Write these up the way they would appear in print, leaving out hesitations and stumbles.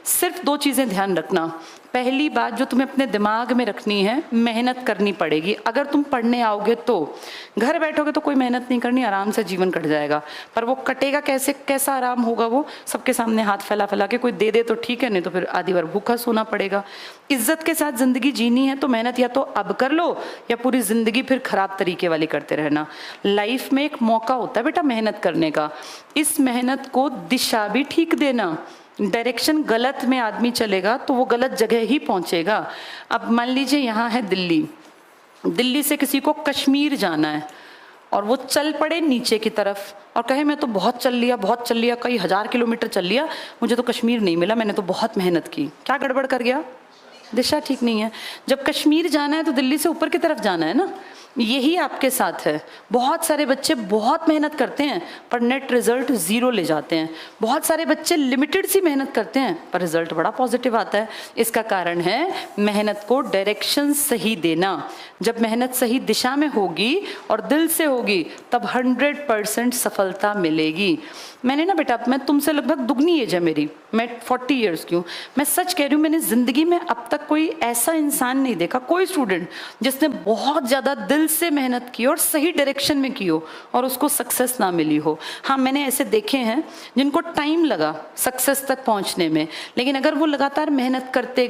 सिर्फ 2 चीज़ें ध्यान रखना। पहली बात जो तुम्हें अपने दिमाग में रखनी है, मेहनत करनी पड़ेगी। अगर तुम पढ़ने आओगे तो, घर बैठोगे तो कोई मेहनत नहीं करनी, आराम से जीवन कट जाएगा। पर वो कटेगा कैसे, कैसा आराम होगा वो? सबके सामने हाथ फैला फैला के, कोई दे दे तो ठीक है, नहीं तो फिर आधी बार भूखा सोना पड़ेगा। इज्जत के साथ जिंदगी जीनी है तो मेहनत या तो अब कर लो या पूरी जिंदगी फिर खराब तरीके वाली करते रहना। लाइफ में एक मौका होता है बेटा मेहनत करने का, इस मेहनत को दिशा भी ठीक देना। डायरेक्शन गलत में आदमी चलेगा तो वो गलत जगह ही पहुंचेगा। अब मान लीजिए यहाँ है दिल्ली, दिल्ली से किसी को कश्मीर जाना है और वो चल पड़े नीचे की तरफ और कहे मैं तो बहुत चल लिया, कई 1000 किलोमीटर चल लिया, मुझे तो कश्मीर नहीं मिला, मैंने तो बहुत मेहनत की। क्या गड़बड़ कर गया? दिशा ठीक नहीं है। जब कश्मीर जाना है तो दिल्ली से ऊपर की तरफ जाना है ना। यही आपके साथ है। बहुत सारे बच्चे बहुत मेहनत करते हैं पर नेट रिजल्ट 0 ले जाते हैं। बहुत सारे बच्चे लिमिटेड सी मेहनत करते हैं पर रिजल्ट बड़ा पॉजिटिव आता है। इसका कारण है मेहनत को डायरेक्शन सही देना। जब मेहनत सही दिशा में होगी और दिल से होगी तब 100% सफलता मिलेगी। मैंने ना बेटा, मैं तुमसे लगभग दुगनी एज है मेरी, मैं 40 ईयर्स की हूँ। मैं सच कह रही हूँ, मैंने ज़िंदगी में अब तक कोई ऐसा इंसान नहीं देखा, कोई स्टूडेंट जिसने बहुत ज़्यादा दिल से मेहनत की और सही डायरेक्शन में की हो और उसको सक्सेस ना मिली हो। हाँ, मैंने ऐसे देखे हैं जिनको टाइम लगा सक्सेस तक पहुँचने में, लेकिन अगर वो लगातार मेहनत करते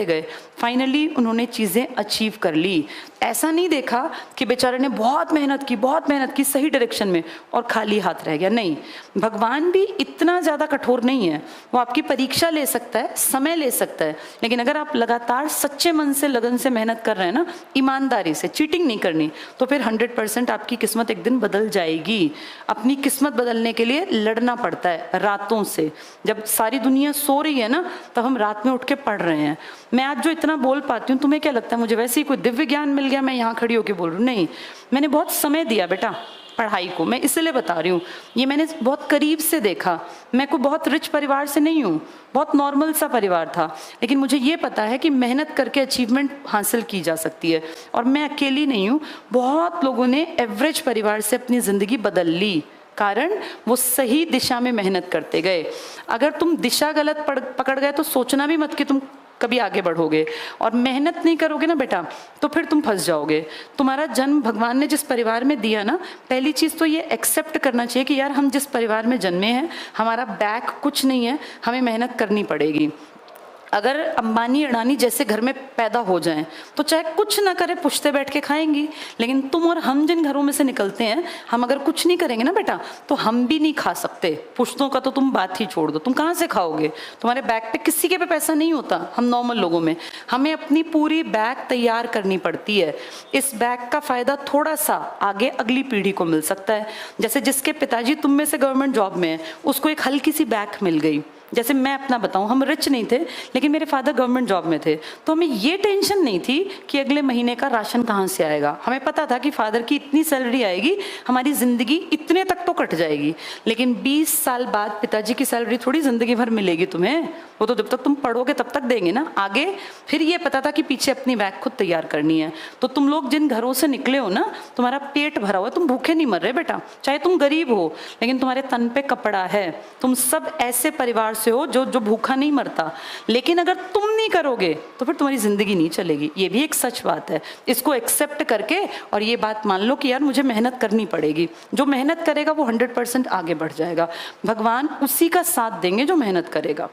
गए फाइनली उन्होंने चीज़ें अचीव कर ली। ऐसा नहीं देखा कि बेचारे ने बहुत मेहनत की सही डायरेक्शन में और खाली हाथ रह गया। नहीं, भगवान भी इतना ज़्यादा कठोर नहीं है। वो आपकी परीक्षा ले सकता है, समय ले सकता है, लेकिन अगर आप लगातार सच्चे मन से, लगन से मेहनत कर रहे हैं ना, ईमानदारी से, चीटिंग नहीं करनी, तो फिर 100% आपकी किस्मत एक दिन बदल जाएगी। अपनी किस्मत बदलने के लिए लड़ना पड़ता है रातों से। जब सारी दुनिया सो रही है ना, तब हम रात में उठ के पढ़ रहे हैं। मैं आज जो इतना बोल पाती हूँ, तुम्हें क्या लगता है मुझे वैसे ही कोई दिव्य ज्ञान मिल गया मैं यहाँ खड़ी होकर बोल रही हूँ? नहीं, मैंने बहुत समय दिया बेटा पढ़ाई को। मैं इसलिए बता रही हूँ, ये मैंने बहुत करीब से देखा। मैं कोई बहुत रिच परिवार से नहीं हूँ, बहुत नॉर्मल सा परिवार था, लेकिन मुझे ये पता है कि मेहनत करके अचीवमेंट हासिल की जा सकती है। और मैं अकेली नहीं हूँ, बहुत लोगों ने एवरेज परिवार से अपनी ज़िंदगी बदल ली, कारण वो सही दिशा में मेहनत करते गए। अगर तुम दिशा गलत पकड़ गए तो सोचना भी मत कि तुम कभी आगे बढ़ोगे। और मेहनत नहीं करोगे ना बेटा तो फिर तुम फंस जाओगे। तुम्हारा जन्म भगवान ने जिस परिवार में दिया ना, पहली चीज़ तो ये एक्सेप्ट करना चाहिए कि यार हम जिस परिवार में जन्मे हैं, हमारा बैक कुछ नहीं है, हमें मेहनत करनी पड़ेगी। अगर अंबानी अडानी जैसे घर में पैदा हो जाएं तो चाहे कुछ ना करे पुश्ते बैठ के खाएंगी, लेकिन तुम और हम जिन घरों में से निकलते हैं, हम अगर कुछ नहीं करेंगे ना बेटा तो हम भी नहीं खा सकते। पुश्तों का तो तुम बात ही छोड़ दो, तुम कहाँ से खाओगे? तुम्हारे बैग पे किसी के पे पैसा नहीं होता। हम नॉर्मल लोगों में हमें अपनी पूरी बैग तैयार करनी पड़ती है। इस बैग का फ़ायदा थोड़ा सा आगे अगली पीढ़ी को मिल सकता है। जैसे जिसके पिताजी तुम में से गवर्नमेंट जॉब में है, उसको एक हल्की सी बैग मिल गई। जैसे मैं अपना बताऊं, हम रिच नहीं थे लेकिन मेरे फादर गवर्नमेंट जॉब में थे, तो हमें ये टेंशन नहीं थी कि अगले महीने का राशन कहाँ से आएगा। हमें पता था कि फादर की इतनी सैलरी आएगी, हमारी ज़िंदगी इतने तक तो कट जाएगी। लेकिन 20 साल बाद पिताजी की सैलरी थोड़ी ज़िंदगी भर मिलेगी तुम्हें, वो तो जब तक तुम पढ़ोगे तब तक देंगे ना आगे। फिर ये पता था कि पीछे अपनी बैग खुद तैयार करनी है। तो तुम लोग जिन घरों से निकले हो ना, तुम्हारा पेट भरा हुआ है, तुम भूखे नहीं मर रहे बेटा, चाहे तुम गरीब हो लेकिन तुम्हारे तन पे कपड़ा है। तुम सब ऐसे परिवार से हो जो भूखा नहीं मरता। लेकिन अगर तुम नहीं करोगे तो फिर तुम्हारी जिंदगी नहीं चलेगी। ये भी एक सच बात है। इसको एक्सेप्ट करके और ये बात मान लो कि यार मुझे मेहनत करनी पड़ेगी। जो मेहनत करेगा वो 100% आगे बढ़ जाएगा। भगवान उसी का साथ देंगे जो मेहनत करेगा।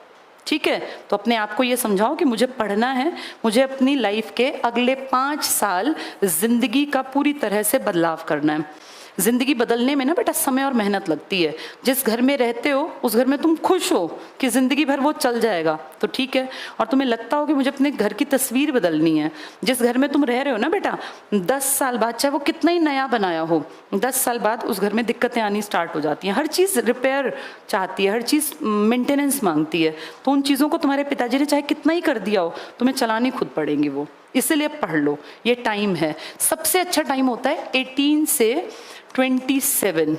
ठीक है, तो अपने आप को ये समझाओ कि मुझे पढ़ना है, मुझे अपनी लाइफ के अगले 5 साल जिंदगी का पूरी तरह से बदलाव करना है। ज़िंदगी बदलने में ना बेटा समय और मेहनत लगती है। जिस घर में रहते हो उस घर में तुम खुश हो कि ज़िंदगी भर वो चल जाएगा तो ठीक है, और तुम्हें लगता हो कि मुझे अपने घर की तस्वीर बदलनी है। जिस घर में तुम रह रहे हो ना बेटा, 10 साल बाद चाहे वो कितना ही नया बनाया हो, 10 साल बाद उस घर में दिक्कतें आनी स्टार्ट हो जाती हैं। हर चीज़ रिपेयर चाहती है, हर चीज़ मेंटेनेंस मांगती है। तो उन चीज़ों को तुम्हारे पिताजी ने चाहे कितना ही कर दिया हो, तुम्हें चलानी खुद पड़ेंगी वो। इसलिए पढ़ लो, ये टाइम है। सबसे अच्छा टाइम होता है 18 से 27।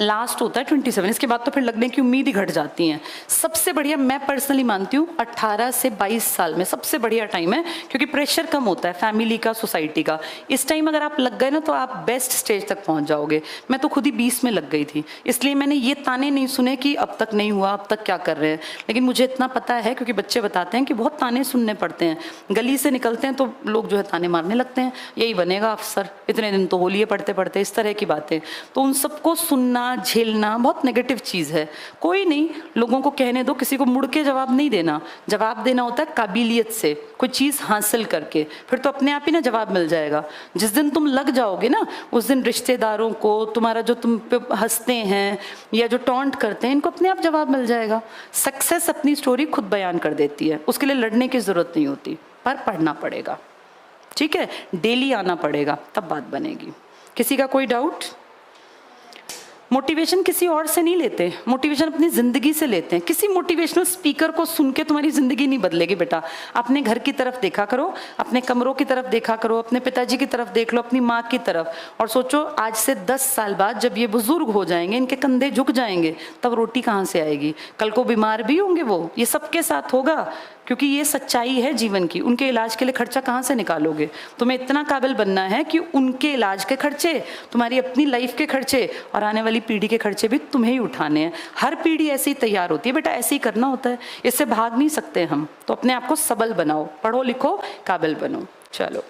लास्ट होता है 27, इसके बाद तो फिर लगने की उम्मीद ही घट जाती है। सबसे बढ़िया मैं पर्सनली मानती हूँ 18 से 22 साल में सबसे बढ़िया टाइम है, क्योंकि प्रेशर कम होता है फैमिली का, सोसाइटी का। इस टाइम अगर आप लग गए ना तो आप बेस्ट स्टेज तक पहुंच जाओगे। मैं तो खुद ही 20 में लग गई थी, इसलिए मैंने ये ताने नहीं सुने कि अब तक नहीं हुआ, अब तक क्या कर रहे हैं। लेकिन मुझे इतना पता है, क्योंकि बच्चे बताते हैं कि बहुत ताने सुनने पड़ते हैं। गली से निकलते हैं तो लोग जो है ताने मारने लगते हैं, यही बनेगा अफसर, इतने दिन तो होलिये पढ़ते पढ़ते, इस तरह की बातें। तो उन सबको सुनना, झेलना बहुत नेगेटिव चीज़ है। कोई नहीं, लोगों को कहने दो, किसी को मुड़ के जवाब नहीं देना। जवाब देना होता है काबिलियत से, कोई चीज़ हासिल करके, फिर तो अपने आप ही ना जवाब मिल जाएगा। जिस दिन तुम लग जाओगे ना, उस दिन रिश्तेदारों को, तुम्हारा जो तुम पे हंसते हैं या जो टॉन्ट करते हैं, इनको अपने आप जवाब मिल जाएगा। सक्सेस अपनी स्टोरी खुद बयान कर देती है, उसके लिए लड़ने की ज़रूरत नहीं होती, पर पढ़ना पड़ेगा, ठीक है, डेली आना पड़ेगा, तब बात बनेगी। किसी का कोई डाउट? मोटिवेशन किसी और से नहीं लेते, मोटिवेशन अपनी ज़िंदगी से लेते हैं। किसी मोटिवेशनल स्पीकर को सुन के तुम्हारी ज़िंदगी नहीं बदलेगी बेटा। अपने घर की तरफ देखा करो, अपने कमरों की तरफ देखा करो, अपने पिताजी की तरफ देख लो, अपनी माँ की तरफ, और सोचो आज से 10 साल बाद जब ये बुजुर्ग हो जाएंगे, इनके कंधे झुक जाएंगे, तब रोटी कहाँ से आएगी? कल को बीमार भी होंगे वो, ये सबके साथ होगा, क्योंकि ये सच्चाई है जीवन की। उनके इलाज के लिए खर्चा कहाँ से निकालोगे? तुम्हें इतना काबिल बनना है कि उनके इलाज के खर्चे, तुम्हारी अपनी लाइफ के खर्चे और आने वाली पीढ़ी के खर्चे भी तुम्हें ही उठाने हैं। हर पीढ़ी ऐसे ही तैयार होती है बेटा, ऐसे ही करना होता है, इससे भाग नहीं सकते हम। तो अपने आप को सबल बनाओ, पढ़ो लिखो, काबिल बनो। चलो।